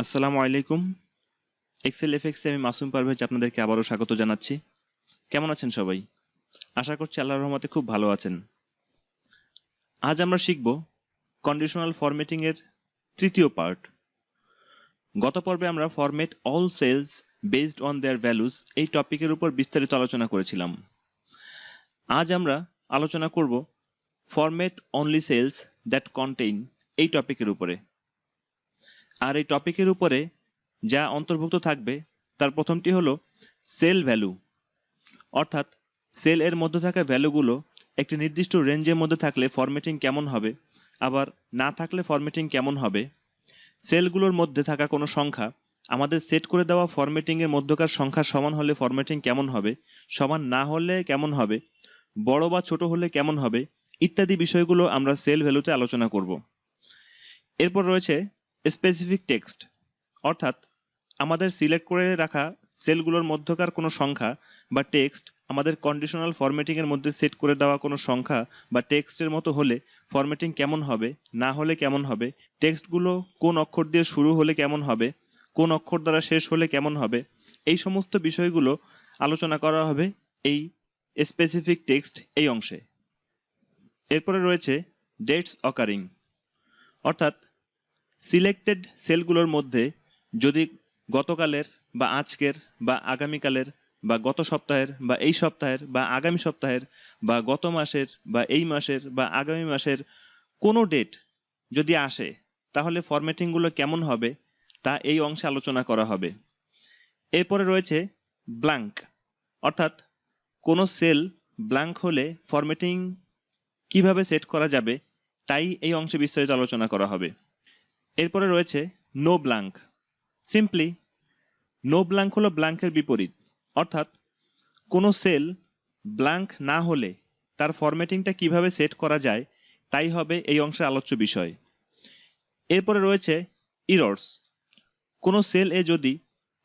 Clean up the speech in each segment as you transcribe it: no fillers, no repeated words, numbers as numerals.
আসসালামু আলাইকুম। Excel FX আমি মাসুম পারভেজ আপনাদেরকে আবারও স্বাগত জানাচ্ছি। কেমন আছেন সবাই? আশা করছি আল্লাহর রহমতে খুব ভালো আছেন। আজ আমরা শিখব কন্ডিশনাল ফরম্যাটিং এর তৃতীয় পার্ট। গত পর্বে আমরা format all cells based on their values এই টপিকের উপর বিস্তারিত আলোচনা করেছিলাম। আজ আমরা আলোচনা করব format only cells that contain এই টপিকের উপরে। আর এই টপিকের উপরে যা অন্তর্ভুক্ত থাকবে তার প্রথমটি হলো সেল ভ্যালু, অর্থাৎ সেল এর মধ্যে থাকা ভ্যালুগুলো একটি নির্দিষ্ট রেঞ্জের মধ্যে থাকলে ফরম্যাটিং কেমন হবে, আবার না থাকলে ফরম্যাটিং কেমন হবে। সেলগুলোর মধ্যে থাকা কোনো সংখ্যা আমাদের সেট করে দেওয়া ফরম্যাটিং এর মধ্যকার সংখ্যার সমান হলে ফরম্যাটিং কেমন হবে, সমান না হলে কেমন হবে, বড় বা ছোট হলে কেমন হবে, ইত্যাদি বিষয়গুলো আমরা সেল ভ্যালুতে আলোচনা করব। এরপর রয়েছে স্পেসিফিক টেক্সট, অর্থাৎ আমাদের সিলেক্ট করে রাখা সেলগুলোর মধ্যকার কোনো সংখ্যা বা টেক্সট আমাদের কন্ডিশনাল ফরম্যাটিং এর মধ্যে সেট করে দেওয়া কোনো সংখ্যা বা টেক্সটের মতো হলে ফরম্যাটিং কেমন হবে, না হলে কেমন হবে, টেক্সটগুলো কোন অক্ষর দিয়ে শুরু হলে কেমন হবে, কোন অক্ষর দ্বারা শেষ হলে কেমন হবে, এই সমস্ত বিষয়গুলো আলোচনা করা হবে এই স্পেসিফিক টেক্সট এই অংশে। এরপরে রয়েছে ডেটস অকারিং, অর্থাৎ সিলেক্টেড সেলগুলোর মধ্যে যদি গতকালের বা আজকের বা আগামীকালের বা গত সপ্তাহের বা এই সপ্তাহের বা আগামী সপ্তাহের বা গত মাসের বা এই মাসের বা আগামী মাসের কোনো ডেট যদি আসে তাহলে ফরম্যাটিংগুলো কেমন হবে তা এই অংশে আলোচনা করা হবে। এরপরে রয়েছে ব্ল্যাঙ্ক, অর্থাৎ কোনো সেল ব্ল্যাঙ্ক হলে ফরম্যাটিং কিভাবে সেট করা যাবে তাই এই অংশে বিস্তারিত আলোচনা করা হবে। এরপরে রয়েছে no blank. Simply no blank হলো ব্ল্যাঙ্কের বিপরীত, অর্থাৎ কোনো সেল ব্ল্যাঙ্ক না হলে তার ফরম্যাটিংটা কিভাবে সেট করা যায় তাই হবে এই অংশের আলোচ্য বিষয়। এরপরে রয়েছে ইরর্স। কোনো সেল এ যদি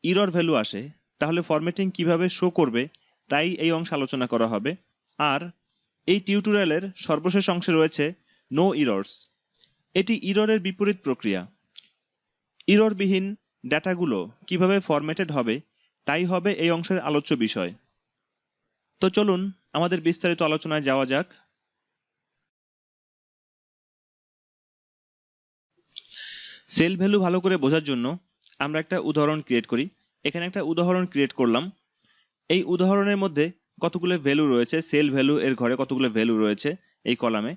ইরর ভ্যালু আসে তাহলে ফরম্যাটিং কিভাবে শো করবে তাই এই অংশে আলোচনা করা হবে। আর এই টিউটোরিয়ালের সর্বশেষ অংশে রয়েছে নো ইরর্স। এটি ইররের বিপরীত প্রক্রিয়া। ইররবিহীন ডাটাগুলো কিভাবে ফরম্যাটেড হবে তাই হবে এই অংশের আলোচ্য বিষয়। তো চলুন আমাদের বিস্তারিত আলোচনায় যাওয়া যাক। সেল ভ্যালু ভালো করে বোঝার জন্য আমরা একটা উদাহরণ ক্রিয়েট করি। এখানে একটা উদাহরণ ক্রিয়েট করলাম। এই উদাহরণের মধ্যে কতগুলো ভ্যালু রয়েছে, সেল ভ্যালু এর ঘরে কতগুলো ভ্যালু রয়েছে এই কলামে।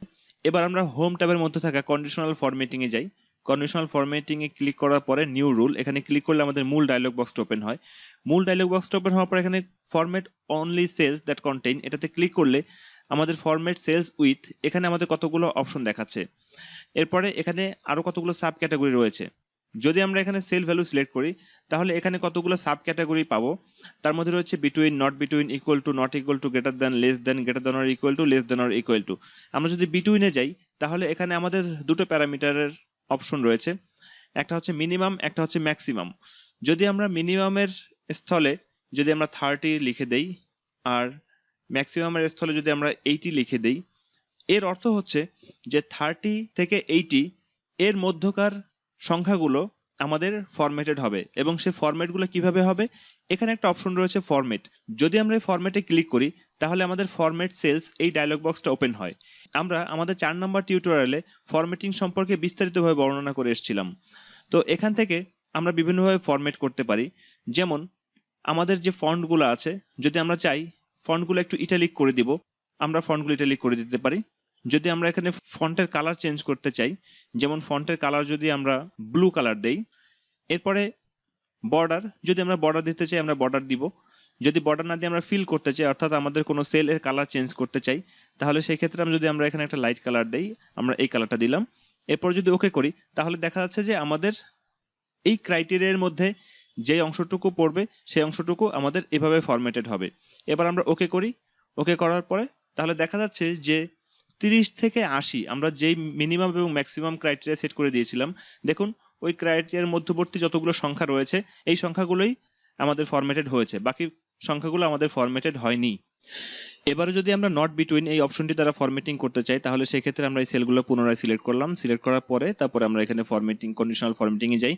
এবার আমরা হোম ট্যাবের মধ্যে থাকা কন্ডিশনাল ফরম্যাটিং এ যাই। কন্ডিশনাল ফরম্যাটিং এ ক্লিক করার পরে নিউ রুল, এখানে ক্লিক করলে আমাদের মূল ডায়লগ বক্সটা ওপেন হয়। মূল ডায়লগ বক্সটা ওপেন হওয়ার পর এখানে format only cells that contain এটাতে ক্লিক করলে আমাদের ফরম্যাট সেলস উইথ এখানে আমাদের কতগুলো অপশন দেখাচ্ছে। এরপরে এখানে আরো কতগুলো সাব ক্যাটাগরি রয়েছে। যদি আমরা এখানে সেল ভ্যালু সিলেক্ট করি তাহলে এখানে কতগুলো সাব ক্যাটাগরি পাবো। তার মধ্যে রয়েছে between, not between, equal to, not equal to, greater than, less than, greater than or equal to, less than or equal to. আমরা যদি বিটুইনে যাই তাহলে এখানে আমাদের দুটো প্যারামিটারের অপশন রয়েছে, একটা হচ্ছে মিনিমাম, একটা হচ্ছে ম্যাক্সিমাম। যদি আমরা মিনিমামের স্থলে যদি আমরা 30 লিখে দেই আর ম্যাক্সিমামের স্থলে যদি আমরা 80 লিখে দেই, এর অর্থ হচ্ছে যে 30 থেকে 80 এর মধ্যকার সংখ্যাগুলো আমাদের ফরম্যাটেড হবে। এবং সেই ফরম্যাটগুলো কিভাবে হবে, এখানে একটা অপশন রয়েছে ফরম্যাট। যদি আমরা এই ফরম্যাটে ক্লিক করি তাহলে আমাদের ফরম্যাট সেলস এই ডায়লগ বক্সটা ওপেন হয়। আমরা আমাদের 4 নম্বর টিউটোরিয়ালে ফরম্যাটিং সম্পর্কে বিস্তারিতভাবে বর্ণনা করে এসেছিলাম। তো এখান থেকে আমরা বিভিন্নভাবে ফরম্যাট করতে পারি। যেমন আমাদের যে ফন্টগুলো আছে, যদি আমরা চাই ফন্টগুলো একটু ইটালিক করে দিব, আমরা ফন্টগুলো ইটালিক করে দিতে পারি। যদি আমরা এখানে ফন্টের কালার চেঞ্জ করতে চাই, যেমন ফন্টের কালার যদি আমরা ব্লু কালার দেই। এরপরে বর্ডার, যদি আমরা বর্ডার দিতে চাই আমরা বর্ডার দিব। যদি বর্ডার না দিয়ে আমরা ফিল করতে চাই, অর্থাৎ আমাদের কোনো সেল এর কালার চেঞ্জ করতে চাই, তাহলে সেই ক্ষেত্রে যদি আমরা এখানে একটা লাইট কালার দেই, আমরা এই কালারটা দিলাম। এরপর যদি ওকে করি তাহলে দেখা যাচ্ছে যে আমাদের এই ক্রাইটেরিয়ার মধ্যে যে অংশটুকু পড়বে সেই অংশটুকু আমাদের এভাবে ফরম্যাটেড হবে। এবার আমরা ওকে করি। ওকে করার পরে তাহলে দেখা যাচ্ছে যে 30 থেকে 80 আমরা যেই মিনিমাম এবং ম্যাক্সিমাম ক্রাইটেরিয়া সেট করে দিয়েছিলাম, দেখুন ওই ক্রাইটেরিয়ার মধ্যবর্তী যতগুলো সংখ্যা রয়েছে এই সংখ্যাগুলোই আমাদের ফরম্যাটেড হয়েছে, বাকি সংখ্যাগুলো আমাদের ফরম্যাটেড হয়নি। এবারে যদি আমরা নট বিটুইন এই অপশনটি দ্বারা ফরম্যাটিং করতে চাই তাহলে সেই ক্ষেত্রে আমরা এই সেলগুলো পুনরায় সিলেক্ট করলাম। সিলেক্ট করার পরে তারপরে আমরা এখানে ফরম্যাটিং, কন্ডিশনাল ফরম্যাটিং এ যাই।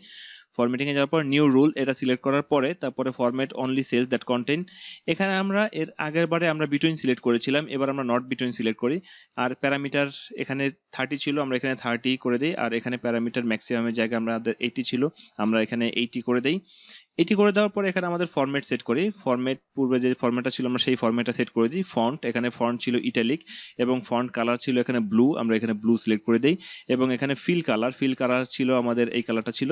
ফরম্যাটিং এ যাওয়ার পর নিউ রুল এটা সিলেক্ট করার পরে তারপরে format only cells that contain, এখানে আমরা এর আগের বারে আমরা বিটুইন সিলেক্ট করেছিলাম, এবার আমরা নট বিটুইন সিলেক্ট করি। আর প্যারামিটার এখানে 30 ছিল, আমরা এখানে 30 করে দিই। আর এখানে প্যারামিটার ম্যাক্সিমামের জায়গায় আমাদের 80 ছিল, আমরা এখানে 80 করে দেই। এটি করে দেওয়ার পরে এখানে আমাদের ফরম্যাট সেট করি। ফরম্যাট পূর্বে যে ফরম্যাটটা ছিল আমরা সেই ফরম্যাটটা সেট করে দিই। ফন্ট, এখানে ফন্ট ছিল ইটালিক এবং ফন্ট কালার ছিল এখানে ব্লু, আমরা এখানে ব্লু সিলেক্ট করে দেই। এবং এখানে ফিল কালার ছিল আমাদের এই কালারটা ছিল।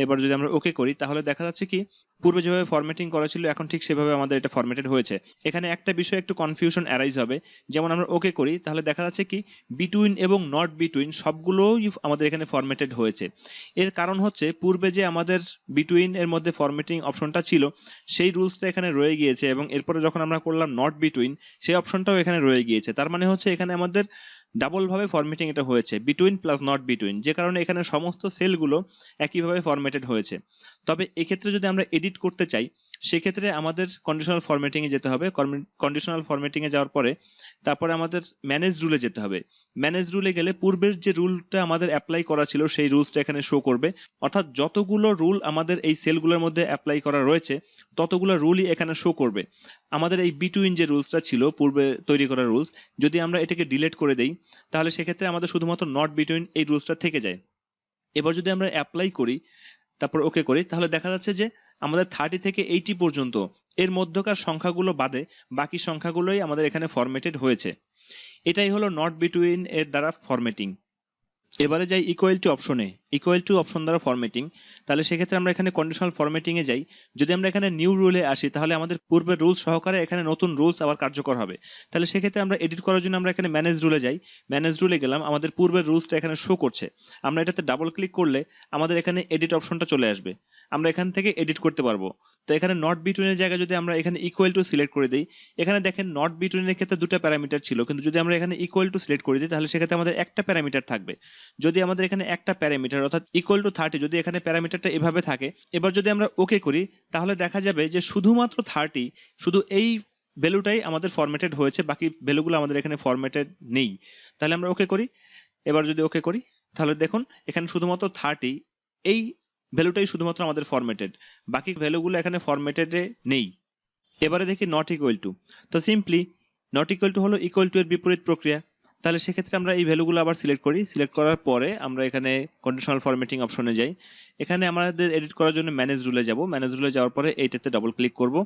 এবার যদি আমরা ওকে করি তাহলে দেখা যাচ্ছে কি পূর্বে যেভাবে ফরম্যাটিং করা ছিল এখন ঠিক সেভাবে আমাদের এটা ফরম্যাটেড হয়েছে। এখানে একটা বিষয় একটু কনফিউশন অ্যারাইজ হবে, যেমন আমরা ওকে করি তাহলে দেখা যাচ্ছে কি বিটুইন এবং নট বিটুইন সবগুলোই আমাদের এখানে ফরম্যাটেড হয়েছে। এর কারণ হচ্ছে পূর্বে যে আমাদের বিটুইন এর মধ্যে ফরম্যাটিং অপশনটা ছিল সেই রুলসটা এখানে রয়ে গিয়েছে এবং এরপরে যখন আমরা করলাম নট বিটুইন সেই অপশনটাও এখানে রয়ে গিয়েছে। তার মানে হচ্ছে এখানে আমাদের ডাবল ভাবে ফরম্যাটিং এটা হয়েছে, বিটুইন প্লাস নট বিটুইন, যে কারণে এখানে সমস্ত সেলগুলো একইভাবে ফরম্যাটেড হয়েছে। তবে এক্ষেত্রে যদি আমরা এডিট করতে চাই সেক্ষেত্রে আমাদের কন্ডিশনাল ফরম্যাটিং এ যেতে হবে। কন্ডিশনাল ফরম্যাটিং এ যাওয়ার পরে তারপরে আমাদের ম্যানেজ রুলে যেতে হবে। ম্যানেজ রুলে গেলে পূর্বের যে রুলটা আমাদের অ্যাপ্লাই করা ছিল সেই রুলসটা এখানে শো করবে, অর্থাৎ যতগুলো রুল আমাদের এই সেলগুলোর মধ্যে অ্যাপ্লাই করা রয়েছে ততগুলো রুলই এখানে শো করবে। আমাদের এই বিটুইন যে রুলসটা ছিল পূর্বে তৈরি করা রুলস, যদি আমরা এটাকে ডিলিট করে দেই তাহলে সেক্ষেত্রে আমাদের শুধুমাত্র নট বিটুইন এই রুলসটা থেকে যায়। এবার যদি আমরা অ্যাপ্লাই করি তারপর ওকে করি তাহলে দেখা যাচ্ছে যে আমাদের 30 থেকে 80 পর্যন্ত এর মধ্যকার সংখ্যাগুলো বাদে বাকি সংখ্যাগুলোই আমাদের এখানে ফরম্যাটেড হয়েছে। এটাই হলো নট বিটুইন এর দ্বারা ফরম্যাটিং। এবারে যাই ইকুয়াল টু অপশনে। ইকুয়াল টু অপশন দ্বারা ফরম্যাটিং, তাহলে সেক্ষেত্রে আমরা এখানে কন্ডিশনাল ফরম্যাটিং এ যাই। যদি আমরা এখানে নিউ রুলে আসি তাহলে আমাদের পূর্বের রুলস সহকারে এখানে নতুন রুলস আবার কার্যকর হবে। তাহলে সেক্ষেত্রে আমরা এডিট করার জন্য আমরা এখানে ম্যানেজ রুলে যাই। ম্যানেজ রুলে গেলাম, আমাদের পূর্বের রুলসটা এখানে শো করছে। আমরা এটাতে ডাবল ক্লিক করলে আমাদের এখানে এডিট অপশনটা চলে আসবে, আমরা এখান থেকে এডিট করতে পারবো। তো এখানে নট বিটুইনের জায়গায় যদি আমরা এখানে ইকুয়াল টু সিলেক্ট করে দিই, এখানে দেখেন নট বিটুইনের ক্ষেত্রে দুটো প্যারামিটার ছিল, কিন্তু যদি আমরা এখানে ইকুয়াল টু সিলেক্ট করে দিই তাহলে সেক্ষেত্রে আমাদের একটা প্যারামিটার থাকবে। যদি আমাদের এখানে একটা প্যারামিটার অর্থাৎ ইকুয়াল টু 30, যদি এখানে প্যারামিটারটা এভাবে থাকে, এবার যদি আমরা ওকে করি তাহলে দেখা যাবে যে শুধুমাত্র 30, শুধু এই ভ্যালুটাই আমাদের ফরম্যাটেড হয়েছে, বাকি ভ্যালুগুলো আমাদের এখানে ফরম্যাটেড নেই। তাহলে আমরা ওকে করি। এবার যদি ওকে করি তাহলে দেখুন এখানে শুধুমাত্র 30 এই ভ্যালুটাই শুধুমাত্র আমাদের ফরম্যাটেড, বাকি ভ্যালুগুলো এখানে ফরম্যাটেডে নেই। এবারে দেখি নট ইকুয়াল টু। তো সিম্পলি নট ইকুয়াল টু হলো ইকুয়াল টু এর বিপরীত প্রক্রিয়া। তাহলে সেক্ষেত্রে আমরা এই ভ্যালুগুলো আবার সিলেক্ট করি। সিলেক্ট করার পরে আমরা এখানে কন্ডিশনাল ফরম্যাটিং অপশনে যাই। এখানে আমাদের এডিট করার জন্য ম্যানেজ রুলে যাব। ম্যানেজ রুলে যাওয়ার পরে এইটাতে ডাবল ক্লিক করব,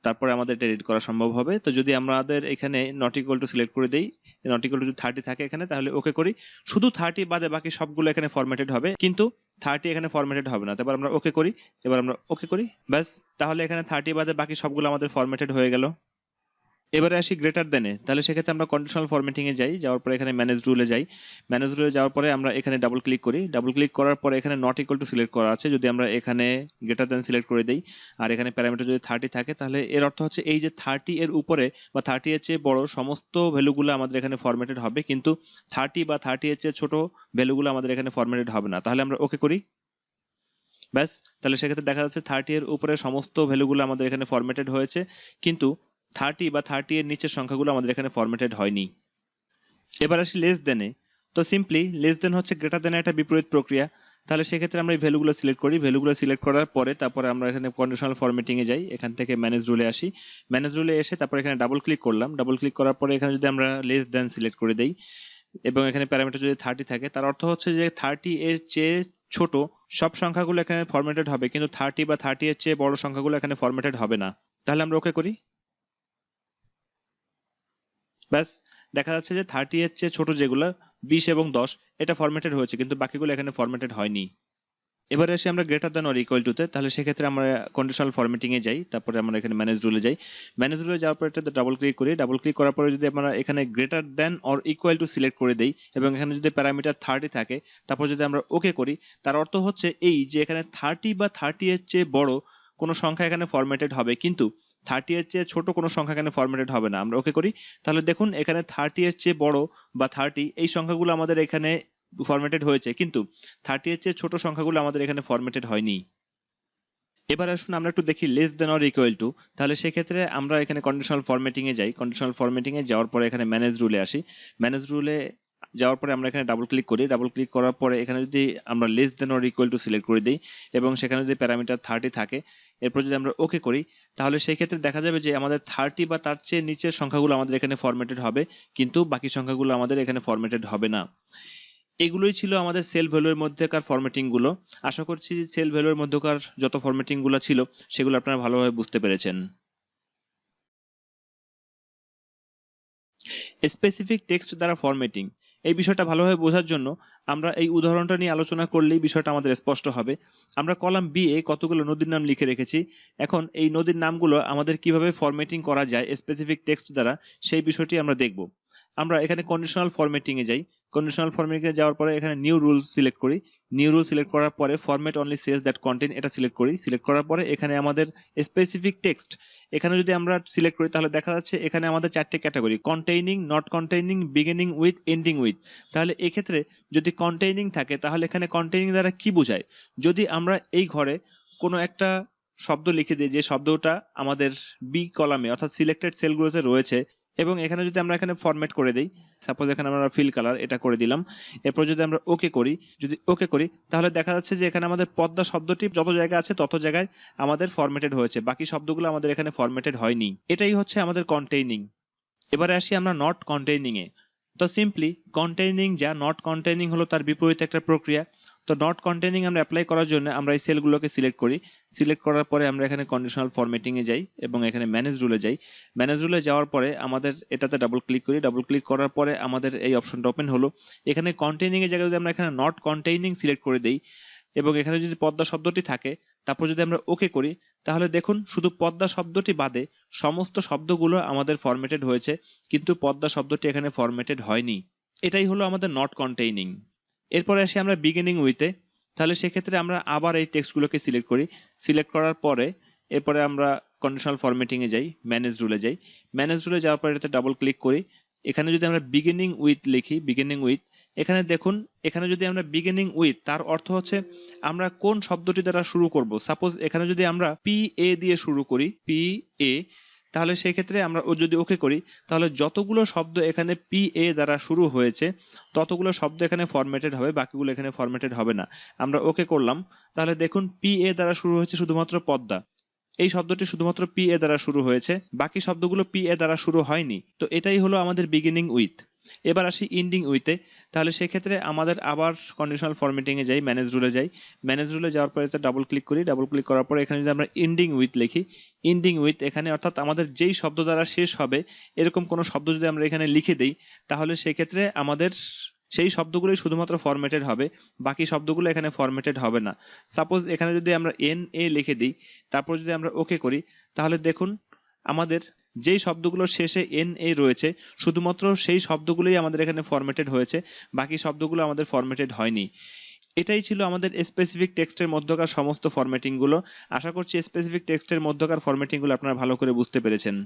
তারপরে আমাদের এটা এডিট করা সম্ভব হবে। তো যদি আমাদের এখানে নট ইকুয়াল টু সিলেক্ট করে দেই, নট ইকুয়াল টু যদি 30 থাকে এখানে, তাহলে ওকে করি। শুধু 30 বাদে বাকি সবগুলো এখানে ফরম্যাটেড হবে, কিন্তু 30 এখানে ফরম্যাটেড হবে না। তারপর আমরা ওকে করি। এবার আমরা ওকে করি, ব্যাস তাহলে এখানে 30 বাদে বাকি সবগুলো আমাদের ফরম্যাটেড হয়ে গেল। এবারে আসি গ্রেটার দেনে। তাহলে সেক্ষেত্রে আমরা কন্ডিশনাল ফরম্যাটিং এ যাই, যাওয়ার পরে এখানে ম্যানেজ রুলে যাই। ম্যানেজ রুলে যাওয়ার পরে আমরা এখানে ডাবল ক্লিক করি। ডাবল ক্লিক করার পরে এখানে নট ইকুয়াল টু সিলেক্ট করা আছে, যদি আমরা এখানে গ্রেটার দেন সিলেক্ট করে দেই আর এখানে প্যারামিটার যদি 30 থাকে তাহলে এর অর্থ হচ্ছে এই যে 30 এর উপরে বা 30 এর চেয়ে বড় সমস্ত ভ্যালুগুলো আমাদের এখানে ফরম্যাটেড হবে, কিন্তু 30 বা 30 এর চেয়ে ছোট ভ্যালুগুলো আমাদের এখানে ফরম্যাটেড হবে না। তাহলে আমরা ওকে করি, ব্যাস তাহলে সেক্ষেত্রে দেখা যাচ্ছে 30 এর উপরে সমস্ত ভ্যালুগুলো আমাদের এখানে ফরম্যাটেড হয়েছে, কিন্তু 30 বা 30 এর নিচের সংখ্যাগুলো আমাদের এখানে ফরম্যাটেড হয়নি। এবার আসি লেস দেনে। তো সিম্পলি লেস দেন হচ্ছে গ্রেটার দেনের একটা বিপরীত প্রক্রিয়া। তাহলে সেক্ষেত্রে আমরা এই ভ্যালুগুলো সিলেক্ট করি। ভ্যালুগুলো সিলেক্ট করার পরে তারপরে আমরা এখানে কন্ডিশনাল ফরম্যাটিং এ যাই, এখান থেকে ম্যানেজ রুলে আসি। ম্যানেজ রুলে এসে তারপর এখানে ডাবল ক্লিক করলাম। ডাবল ক্লিক করার পরে এখানে যদি আমরা লেস দেন সিলেক্ট করে দেই এবং এখানে প্যারামিটার যদি 30 থাকে, তার অর্থ হচ্ছে যে 30 এর চেয়ে ছোট সব সংখ্যাগুলো এখানে ফরম্যাটেড হবে, কিন্তু 30 বা 30 এর চেয়ে বড় সংখ্যাগুলো এখানে ফরম্যাটেড হবে না। তাহলে আমরা ওকে করি, ব্যাস দেখা যাচ্ছে যে 30 এর চেয়ে ছোট যেগুলো 20 এবং 10 এটা ফরম্যাটেড হয়েছে, কিন্তু বাকিগুলো এখানে ফরম্যাটেড হয়নি। এবারে এসে আমরা greater than or equal to তে, তাহলে সেক্ষেত্রে আমরা কন্ডিশনাল ফরম্যাটিং এ যাই, তারপরে আমরা এখানে ম্যানেজ রুলে যাই। ম্যানেজ রুলে যাওয়ার পরে এটাতে ডাবল ক্লিক করি। ডাবল ক্লিক করার পরে যদি আমরা এখানে greater than or equal to select করে দেই এবং এখানে যদি প্যারামিটার 30 থাকে, তারপর যদি আমরা ওকে করি, তার অর্থ হচ্ছে এই যে এখানে 30 বা 30 এর চেয়ে বড় কোনো সংখ্যা এখানে ফরম্যাটেড হবে, কিন্তু 30 এর চেয়ে ছোট কোনো সংখ্যা এখানে ফরম্যাটেড হবে না। আমরা ওকে করি, তাহলে দেখুন এখানে 30 এর চেয়ে বড় বা 30 এই সংখ্যাগুলো আমাদের এখানে ফরম্যাটেড হয়েছে, কিন্তু 30 এর চেয়ে ছোট সংখ্যাগুলো আমাদের এখানে ফরম্যাটেড হয়নি। এবার আসুন আমরা একটু দেখি less than or equal to. তাহলে সেক্ষেত্রে আমরা এখানে কন্ডিশনাল ফরম্যাটিং এ যাই। কন্ডিশনাল ফরম্যাটিং এ যাওয়ার পরে এখানে ম্যানেজ রুলে আসি। ম্যানেজ রুলে যাওয়ার পরে আমরা এখানে ডাবল ক্লিক করি, ডাবল ক্লিক করার পরে এখানে যদি আমরা less than or equal to select করে দিই এবং সেখানে যদি প্যারামিটার 30 থাকে, এরপর যদি আমরা ওকে করি, তাহলে সেই ক্ষেত্রে দেখা যাবে যে আমাদের 30 বা তার চেয়ে নিচের সংখ্যাগুলো আমাদের এখানে ফরম্যাটেড হবে, কিন্তু বাকি সংখ্যাগুলো আমাদের এখানে ফরম্যাটেড হবে না। এগুলোই ছিল আমাদের সেল ভ্যালুর মধ্যেকার ফরম্যাটিং গুলো। আশা করছি সেল ভ্যালুর মধ্যকার যত ফরম্যাটিং গুলো ছিল সেগুলো আপনারা ভালোভাবে বুঝতে পেরেছেন। স্পেসিফিক টেক্সট দ্বারা ফরম্যাটিং, এই বিষয়টা ভালোভাবে বোঝার জন্য আমরা এই উদাহরণটা নিয়ে আলোচনা করলেই বিষয়টা আমাদের স্পষ্ট হবে। আমরা কলাম বি এ কতগুলো নদীর নাম লিখে রেখেছি। এখন এই নদীর নামগুলো আমাদের কিভাবে ফরম্যাটিং করা যায় স্পেসিফিক টেক্সট দ্বারা, সেই বিষয়টি আমরা দেখব। আমরা এখানে কন্ডিশনাল ফরম্যাটিং এ যাই। কন্ডিশনাল ফরম্যাটিং এ যাওয়ার পরে এখানে নিউ রুল সিলেক্ট করি। নিউ রুল সিলেক্ট করার পরে format only cells that contain এটা সিলেক্ট করি। সিলেক্ট করার পরে এখানে আমাদের স্পেসিফিক টেক্সট, এখানে যদি আমরা সিলেক্ট করি তাহলে দেখা যাচ্ছে এখানে আমাদের চারটে category, containing, not containing, beginning with, ending with. তাহলে এক্ষেত্রে যদি কন্টেইনিং থাকে তাহলে এখানে কন্টেইনিং দ্বারা কি বোঝায়, যদি আমরা এই ঘরে কোনো একটা শব্দ লিখে দিই যে শব্দটা আমাদের বি কলামে অর্থাৎ সিলেক্টেড সেলগুলোতে রয়েছে, এবং এখানে যদি আমরা এখানে ফরম্যাট করে দিই, সাপোজ এখানে আমরা ফিল কালার এটা করে দিলাম, এরপর যদি আমরা ওকে করি, যদি ওকে করি তাহলে দেখা যাচ্ছে যে এখানে আমাদের পদ্মা শব্দটি যত জায়গায় আছে তত জায়গায় আমাদের ফরম্যাটেড হয়েছে, বাকি শব্দগুলো আমাদের এখানে ফরম্যাটেড হয়নি। এটাই হচ্ছে আমাদের কন্টেইনিং। এবারে আসি আমরা নট কন্টেইনিং এ। তো সিম্পলি কন্টেইনিং যা, নট কন্টেইনিং হলো তার বিপরীত একটা প্রক্রিয়া। তো নট কন্টেইনিং আমরা অ্যাপ্লাই করার জন্য আমরা এই সেলগুলোকে সিলেক্ট করি। সিলেক্ট করার পরে আমরা এখানে কন্ডিশনাল ফরম্যাটিং এ যাই এবং এখানে ম্যানেজ রুলে যাই। ম্যানেজ রুলে যাওয়ার পরে আমাদের এটাতে ডাবল ক্লিক করি। ডাবল ক্লিক করার পরে আমাদের এই অপশনটা ওপেন হলো। এখানে কন্টেইনিং এর জায়গায় যদি আমরা এখানে নট কন্টেইনিং সিলেক্ট করে দেই এবং এখানে যদি পদ্মা শব্দটি থাকে, তারপর যদি আমরা ওকে করি, তাহলে দেখুন শুধু পদ্মা শব্দটি বাদে সমস্ত শব্দগুলো আমাদের ফরম্যাটেড হয়েছে, কিন্তু পদ্মা শব্দটি এখানে ফরম্যাটেড হয়নি। এটাই হলো আমাদের নট কন্টেইনিং। এরপরে আসি আমরা বিগিনিং উইথে। তাহলে সেক্ষেত্রে আমরা আবার এই টেক্সটগুলোকে সিলেক্ট করি। সিলেক্ট করার পরে এরপরে আমরা কন্ডিশনাল ফরম্যাটিং এ যাই, ম্যানেজ রুলে যাই। ম্যানেজ রুলে যাওয়ার পরে এটাতে ডাবল ক্লিক করি। এখানে যদি আমরা বিগিনিং উইথ লিখি, বিগিনিং উইথ, এখানে দেখুন এখানে যদি আমরা বিগিনিং উইথ, তার অর্থ হচ্ছে আমরা কোন শব্দটি দ্বারা শুরু করব। সাপোজ এখানে যদি আমরা পি এ দিয়ে শুরু করি, পি এ, তাহলে সেই ক্ষেত্রে আমরা যদি ওকে করি তাহলে যতগুলো শব্দ এখানে পি এ দ্বারা শুরু হয়েছে ততগুলো শব্দ এখানে ফরম্যাটেড হবে, বাকিগুলো এখানে ফরম্যাটেড হবে না। আমরা ওকে করলাম, তাহলে দেখুন পি এ দ্বারা শুরু হয়েছে শুধুমাত্র পদ্মা, এই শব্দটি শুধুমাত্র পি এ দ্বারা শুরু হয়েছে, বাকি শব্দগুলো পি এ দ্বারা শুরু হয়নি। তো এটাই হলো আমাদের বিগিনিং উইথ। এবার আসি এন্ডিং উইথে। তাহলে সেক্ষেত্রে আমাদের আবার কন্ডিশনাল ফরম্যাটিং এ যাই, ম্যানেজ রুলে যাই। ম্যানেজ রুলে যাওয়ার পরে ডাবল ক্লিক করি। ডাবল ক্লিক করার পরে এখানে যদি আমরা এন্ডিং উইথ লিখি, এন্ডিং উইথ এখানে অর্থাৎ আমাদের যেই শব্দ দ্বারা শেষ হবে এরকম কোনো শব্দ যদি আমরা এখানে লিখে দেই, তাহলে সেক্ষেত্রে আমাদের সেই শব্দগুলোই শুধুমাত্র ফরম্যাটেড হবে, বাকি শব্দগুলো এখানে ফরম্যাটেড হবে না। সাপোজ এখানে যদি আমরা এন এ লিখে দিই, তারপর যদি আমরা ওকে করি, তাহলে দেখুন আমাদের যেই শব্দগুলোর শেষে এন এ রয়েছে শুধুমাত্র সেই শব্দগুলোই আমাদের এখানে ফরম্যাটেড হয়েছে, বাকি শব্দগুলো আমাদের ফরম্যাটেড হয়নি। এটাই ছিল আমাদের স্পেসিফিক টেক্সটের মধ্যকার সমস্ত ফরম্যাটিং গুলো। আশা করছি স্পেসিফিক টেক্সটের মধ্যকার ফরম্যাটিং গুলো আপনারা ভালো করে বুঝতে পেরেছেন।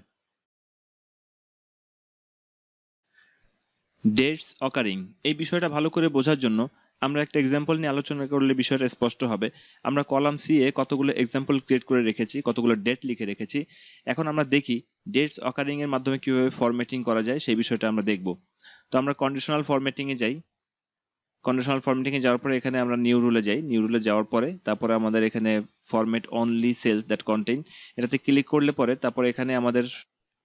ডেটস অকারিং, এই বিষয়টা ভালো করে বোঝার জন্য আমরা একটা এক্সাম্পল নিয়ে আলোচনা করলে বিষয়টা স্পষ্ট হবে। আমরা কলাম সি এ কতগুলো এক্সাম্পল ক্রিয়েট করে রেখেছি, কতগুলো ডেট লিখে রেখেছি। এখন আমরা দেখি ডেটস অকারিং এর মাধ্যমে কিভাবে ফরম্যাটিং করা যায় সেই বিষয়টা আমরা দেখব। তো আমরা কন্ডিশনাল ফরম্যাটিং এ যাই। কন্ডিশনাল ফরম্যাটিং এ যাওয়ার পরে এখানে আমরা নিউ রুলে যাই। নিউ রুলে যাওয়ার পরে তারপরে আমাদের এখানে format only cells that contain এটাতে ক্লিক করলে পরে তারপরে এখানে আমাদের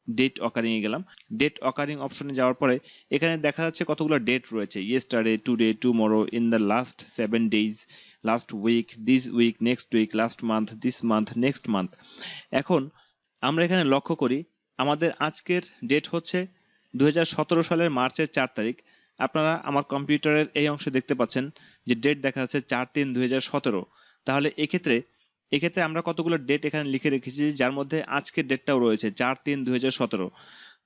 ডেট অকারিং এ গেলাম। ডেট অকারিং অপশনে যাওয়ার পরে এখানে দেখা যাচ্ছে কতগুলো ডেট রয়েছে, yesterday, today, tomorrow, in the last 7 days, last week, this week, next week, last month, this month, next month. এখন আমরা এখানে লক্ষ্য করি আমাদের আজকের ডেট হচ্ছে 2017 সালের মার্চের 4 তারিখ। আপনারা আমার কম্পিউটারের এই অংশে দেখতে পাচ্ছেন যে ডেট দেখা যাচ্ছে 4/3/2017। তাহলে এক্ষেত্রে আমরা কতগুলো ডেট এখানে লিখে রেখেছি যার মধ্যে আজকের ডেটটাও রয়েছে 4/3/2017।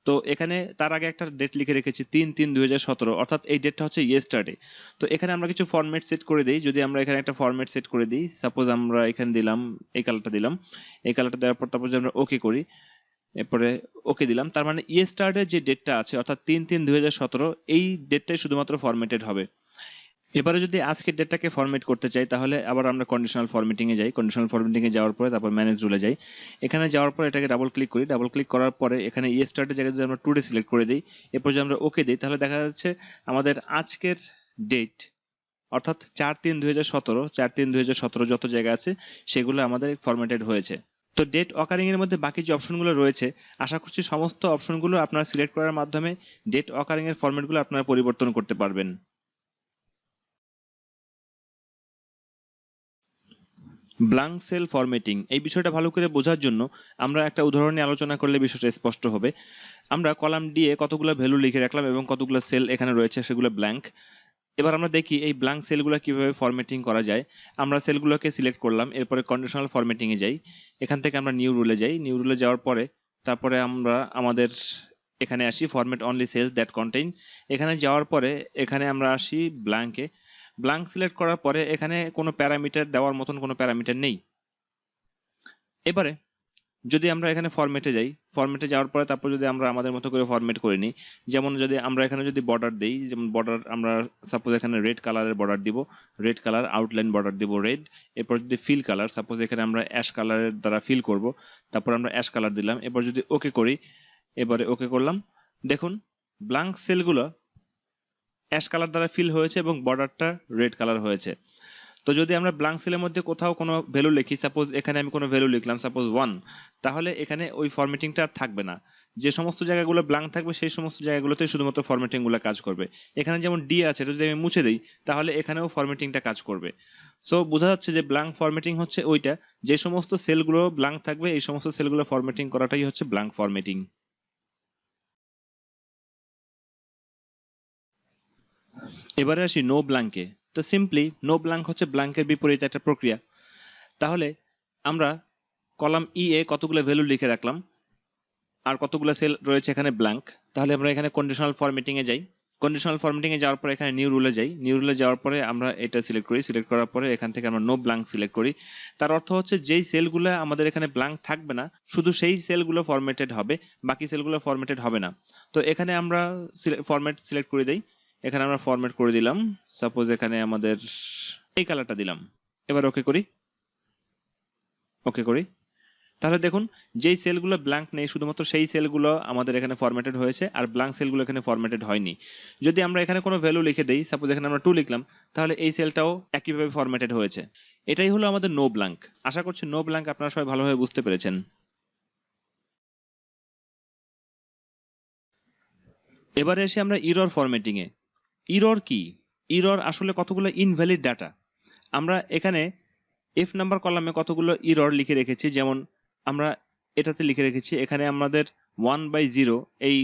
তো এখানে তার আগে একটা ডেট লিখে রেখেছি 3/3/2017, অর্থাৎ এই ডেটটা হচ্ছে ইয়েস্টারডে। তো এখানে আমরা কিছু ফরম্যাট সেট করে দিই। যদি আমরা এখানে একটা ফরম্যাট সেট করে দিই, সাপোজ আমরা এখানে দিলাম এই কালারটা দিলাম, এই কালারটা দেওয়ার পর তারপর যদি আমরা ওকে করি, এরপরে ওকে দিলাম, তার মানে ইয়েস্টারডে যে ডেটটা আছে অর্থাৎ 3/3/2017 এই ডেটটাই শুধুমাত্র ফরম্যাটেড হবে। এবারে যদি আজকের ডেটটাকে ফরম্যাট করতে চাই তাহলে আবার আমরা কন্ডিশনাল ফরম্যাটিং এ যাই, কন্ডিশনাল ফরম্যাটিং এ যাওয়ার পরে তারপর ম্যানেজ রুলে যাই। এখানে যাওয়ার পরে এটাকে ডাবল ক্লিক করি, ডাবল ক্লিক করার পরে এখানে ইয়েস্টারডে জায়গায় যদি আমরা টুডে সিলেক্ট করে দিই, এরপর যদি আমরা ওকে দিই তাহলে দেখা যাচ্ছে আমাদের আজকের ডেট অর্থাৎ 4/3/2017, 4/3/2017 যত জায়গা আছে সেগুলো আমাদের ফরম্যাটেড হয়েছে। তো ডেট অকারিং এর মধ্যে বাকি যে অপশনগুলো রয়েছে আশা করছি সমস্ত অপশনগুলো আপনারা সিলেক্ট করার মাধ্যমে ডেট অকারিং এর ফরম্যাটগুলো আপনারা পরিবর্তন করতে পারবেন। ব্ল্যাঙ্ক সেল ফরম্যাটিং এই বিষয়টা ভালো করে বোঝার জন্য আমরা একটা উদাহরণ নিয়ে আলোচনা করলে বিষয়টা স্পষ্ট হবে। আমরা কলাম ডি এ কতগুলো ভ্যালু লিখে রাখলাম এবং কতগুলো সেল এখানে রয়েছে সেগুলো ব্ল্যাঙ্ক। এবার আমরা দেখি এই ব্ল্যাঙ্ক সেলগুলো কিভাবে ফরম্যাটিং করা যায়। আমরা সেলগুলোকে সিলেক্ট করলাম, এরপরে কন্ডিশনাল ফরম্যাটিং এ যাই, এখান থেকে আমরা নিউ রুলে যাই, নিউ রুলে যাওয়ার পরে তারপরে আমরা আমাদের এখানে আসি format only cells that contain. এখানে যাওয়ার পরে এখানে আমরা আসি ব্ল্যাঙ্কে, ব্ল্যাঙ্ক সিলেক্ট করার পরে এখানে কোনো প্যারামিটার দেওয়ার মতন কোনো প্যারামিটার নেই। এবারে যদি আমরা এখানে ফরম্যাটে যাই, ফরম্যাটে যাওয়ার পরে তারপর যদি আমরা আমাদের মতো করে ফরম্যাট করে নিই, যেমন যদি আমরা এখানে যদি বর্ডার দেই, যেমন বর্ডার আমরা সাপোজ এখানে রেড কালারের বর্ডার দিব, রেড কালার আউটলাইন বর্ডার দিব রেড। এরপর যদি ফিল কালার সাপোজ এখানে আমরা অ্যাশ কালারের দ্বারা ফিল করব, তারপর আমরা অ্যাশ কালার দিলাম। এরপর যদি ওকে করি, এবারে ওকে করলাম, দেখুন ব্ল্যাঙ্ক সেলগুলো অ্যাশ কালার দ্বারা ফিল হয়েছে এবং বর্ডারটা রেড কালার হয়েছে। তো যদি আমরা ব্ল্যাঙ্ক সেলের মধ্যে কোথাও কোনো ভ্যালু লিখি, সাপোজ এখানে আমি কোনো ভ্যালু লিখলাম সাপোজ 1, তাহলে এখানে ওই ফরম্যাটিংটা আর থাকবে না। যে সমস্ত জায়গাগুলো ব্ল্যাঙ্ক থাকবে সেই সমস্ত জায়গাগুলোতে শুধুমাত্র ফরম্যাটিংগুলো কাজ করবে। এখানে যেমন ডি আছে, এটা যদি আমি মুছে দিই তাহলে এখানেও ফরম্যাটিংটা কাজ করবে। সো বোঝা যাচ্ছে যে ব্ল্যাঙ্ক ফরম্যাটিং হচ্ছে ওইটা, যে সমস্ত সেলগুলো ব্ল্যাঙ্ক থাকবে এই সমস্ত সেলগুলো ফরম্যাটিং করাটাই হচ্ছে ব্ল্যাঙ্ক ফরম্যাটিং। এবারে আসি নো ব্ল্যাঙ্কে। তো সিম্পলি নো ব্ল্যাঙ্ক হচ্ছে ব্ল্যাঙ্কের বিপরীত একটা প্রক্রিয়া। তাহলে আমরা কলাম ই এ কতগুলো ভ্যালু লিখে রাখলাম আর কতগুলো সেল রয়েছে এখানে ব্ল্যাঙ্ক। তাহলে আমরা এখানে কন্ডিশনাল ফরম্যাটিং এ যাই, কন্ডিশনাল ফরম্যাটিং এ যাওয়ার পরে এখানে নিউ রুলে যাই, নিউ রুলে যাওয়ার পরে আমরা এটা সিলেক্ট করি, সিলেক্ট করার পরে এখান থেকে আমরা নো ব্ল্যাঙ্ক সিলেক্ট করি। তার অর্থ হচ্ছে যেই সেলগুলো আমাদের এখানে ব্ল্যাঙ্ক থাকবে না শুধু সেই সেলগুলো ফরম্যাটেড হবে, বাকি সেলগুলো ফরম্যাটেড হবে না। তো এখানে আমরা ফরম্যাট সিলেক্ট করে দেই, এখানে আমরা ফরম্যাট করে দিলাম, সাপোজ এখানে আমাদের এই কালারটা দিলাম। এবার ওকে করি, ওকে করি। তাহলে দেখুন যেই সেলগুলো ব্ল্যাঙ্ক নেই শুধুমাত্র সেই সেলগুলো আমাদের এখানে ফরম্যাটেড হয়েছে আর ব্ল্যাঙ্ক সেলগুলো এখানে ফরম্যাটেড হয়নি। যদি আমরা এখানে কোনো ভ্যালু লিখে দেই, সাপোজ এখানে আমরা 2 লিখলাম, তাহলে এই সেলটাও একইভাবে ফরম্যাটেড হয়েছে। এটাই হলো আমাদের নো ব্ল্যাঙ্ক। আশা করছি নো ব্ল্যাঙ্ক আপনারা সবাই ভালোভাবে বুঝতে পেরেছেন। এবারে এসে আমরা ইরর ফরম্যাটিং এ। ইরর কি? ইরর আসলে কতগুলো ইনভ্যালিড ডাটা। আমরা এখানে এফ নাম্বার কলামে কতগুলো ইরর লিখে রেখেছি, যেমন আমরা এটাতে লিখে রেখেছি এখানে আমাদের 1/0 এই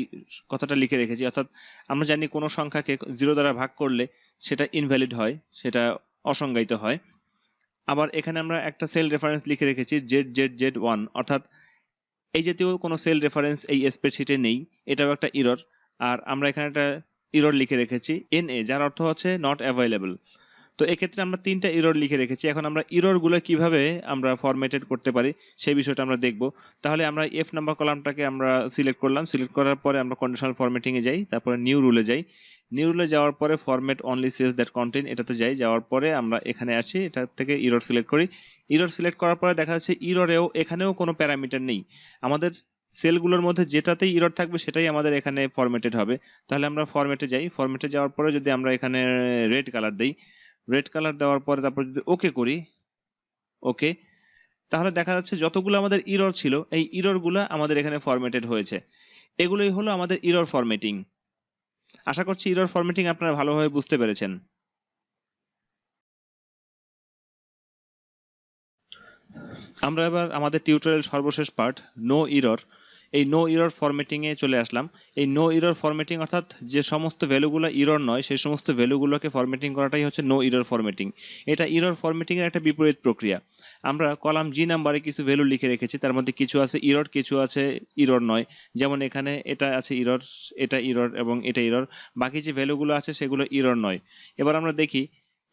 কথাটা লিখে রেখেছি, অর্থাৎ আমরা জানি কোনো সংখ্যাকে 0 দ্বারা ভাগ করলে সেটা ইনভ্যালিড হয়, সেটা অসংজ্ঞায়িত হয়। আবার এখানে আমরা একটা সেল রেফারেন্স লিখে রেখেছি ZZZ1, অর্থাৎ এই জাতীয় কোনো সেল রেফারেন্স এই স্প্রেডশিটে নেই, এটাও একটা ইরর। আর আমরা এখানে একটা ইরর লিখে রেখেছি NA, যার অর্থ হচ্ছে নট অ্যাভেলেবল। তো এক্ষেত্রে আমরা 3টা ইরর লিখে রেখেছি। এখন আমরা ইররগুলো কিভাবে আমরা ফরম্যাটেড করতে পারি সেই বিষয়টা আমরা দেখব। তাহলে আমরা এফ নাম্বার কলামটাকে আমরা সিলেক্ট করলাম, সিলেক্ট করার পরে আমরা কন্ডিশনাল ফরম্যাটিং এ যাই, তারপরে নিউ রুলে যাই, নিউ রুলে যাওয়ার পরে format only cells that contain এটাতে যাই, যাওয়ার পরে আমরা এখানে আসি, এটা থেকে ইরর সিলেক্ট করি। ইরর সিলেক্ট করার পরে দেখা যাচ্ছে ইররেও এখানেও কোনো প্যারামিটার নেই। আমাদের সেলগুলোর মধ্যে যেটাতেই ইরর থাকবে সেটাই আমাদের এখানে ফরম্যাটেড হবে। তাহলে আমরা ফরম্যাটে যাই, ফরম্যাটে যাওয়ার পরে যদি আমরা এখানে রেড কালার দেই, রেড কালার দেওয়ার পরে তারপর যদি ওকে করি, ওকে, তাহলে দেখা যাচ্ছে যতগুলো আমাদের ইরর ছিল এই ইররগুলো আমাদের এখানে ফরম্যাটেড হয়েছে। এগুলোই হলো আমাদের ইরর ফরম্যাটিং। আশা করছি ইরর ফরম্যাটিং আপনারা ভালোভাবে বুঝতে পেরেছেন। আমরা এবার আমাদের টিউটোরিয়াল সর্বশেষ পার্ট নো ইরর, এই নো ইরর ফরম্যাটিং এ চলে আসলাম। এই নো ইরর ফরম্যাটিং অর্থাৎ যে সমস্ত ভ্যালুগুলো ইরর নয় সেই সমস্ত ভ্যালুগুলোকে ফরম্যাটিং করাটাই হচ্ছে নো ইরর ফরম্যাটিং। এটা ইরর ফরম্যাটিং এর একটা বিপরীত প্রক্রিয়া। আমরা কলাম জি নাম্বারে কিছু ভ্যালু লিখে রেখেছি, তার মধ্যে কিছু আছে ইরর, কিছু আছে ইরর নয়। যেমন এখানে এটা আছে ইরর, এটা ইরর এবং এটা ইরর, বাকি যে ভ্যালুগুলো আছে সেগুলো ইরর নয়। এবার আমরা দেখি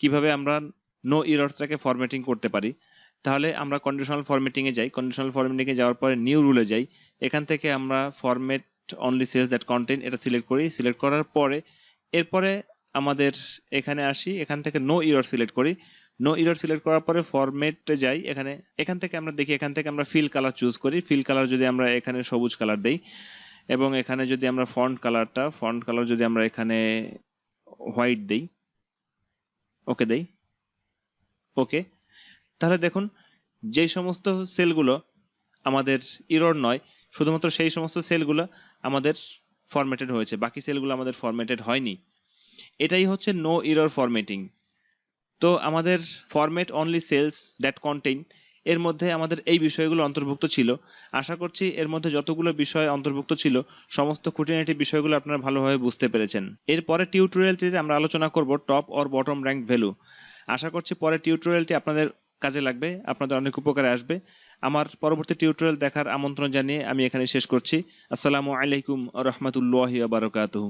কিভাবে আমরা নো ইররটাকে ফরম্যাটিং করতে পারি। তাহলে আমরা কন্ডিশনাল ফরম্যাটিং এ যাই, কন্ডিশনাল ফরম্যাটিং এ যাওয়ার পরে নিউ রুলে যাই, এখান থেকে আমরা format only cells that contain এটা সিলেক্ট করি, সিলেক্ট করার পরে এরপরে আমাদের এখানে আসি, এখান থেকে নো এরর সিলেক্ট করি। নো এরর সিলেক্ট করার পরে ফরম্যাটে যাই। এখান থেকে আমরা দেখি, এখান থেকে আমরা ফিল কালার চুজ করি। ফিল কালার যদি আমরা এখানে সবুজ কালার দেই, এবং এখানে যদি আমরা ফন্ট কালার যদি আমরা এখানে হোয়াইট দেই, ওকে দেই, ওকে, তাহলে দেখুন যেই সমস্ত সেলগুলো আমাদের এরর নয়, শুধুমাত্র সেই সমস্ত সেলগুলো আমাদের ফরম্যাটেড হয়েছে, বাকি সেলগুলো আমাদের ফরম্যাটেড হয়নি। এটাই হচ্ছে নো এরর ফরম্যাটিং। তো আমাদের format only cells that contain এর মধ্যে আমাদের এই বিষয়গুলো অন্তর্ভুক্ত ছিল। আশা করছি এর মধ্যে যতগুলো বিষয় অন্তর্ভুক্ত ছিল সমস্ত খুঁটিনাটি বিষয়গুলো আপনারা ভালোভাবে বুঝতে পেরেছেন। এরপরে টিউটোরিয়ালটিতে আমরা আলোচনা করব top or bottom rank value. আশা করছি পরের টিউটোরিয়ালটি আপনাদের কাজে লাগবে, আপনাদের অনেক উপকারে আসবে। আমার পরবর্তী টিউটোরিয়াল দেখার আমন্ত্রণ জানিয়ে আমি এখানে শেষ করছি। আসসালামু আলাইকুম ওয়া রাহমাতুল্লাহি ওয়া বারাকাতুহু।